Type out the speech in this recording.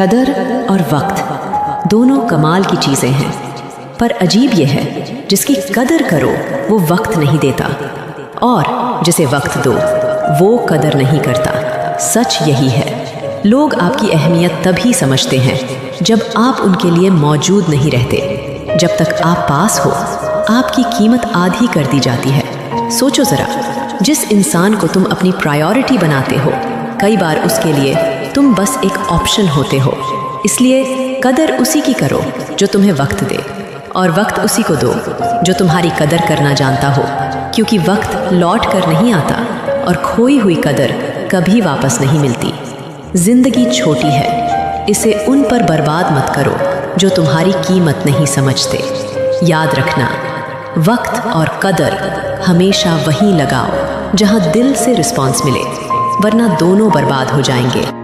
कदर और वक्त दोनों कमाल की चीज़ें हैं, पर अजीब यह है जिसकी कदर करो वो वक्त नहीं देता और जिसे वक्त दो वो कदर नहीं करता। सच यही है, लोग आपकी अहमियत तभी समझते हैं जब आप उनके लिए मौजूद नहीं रहते। जब तक आप पास हो आपकी कीमत आधी कर दी जाती है। सोचो ज़रा, जिस इंसान को तुम अपनी प्रायोरिटी बनाते हो कई बार उसके लिए तुम बस एक ऑप्शन होते हो। इसलिए कदर उसी की करो जो तुम्हें वक्त दे, और वक्त उसी को दो जो तुम्हारी कदर करना जानता हो, क्योंकि वक्त लौट कर नहीं आता और खोई हुई कदर कभी वापस नहीं मिलती। जिंदगी छोटी है, इसे उन पर बर्बाद मत करो जो तुम्हारी कीमत नहीं समझते। याद रखना, वक्त और कदर हमेशा वहीं लगाओ जहां दिल से रिस्पॉन्स मिले, वरना दोनों बर्बाद हो जाएंगे।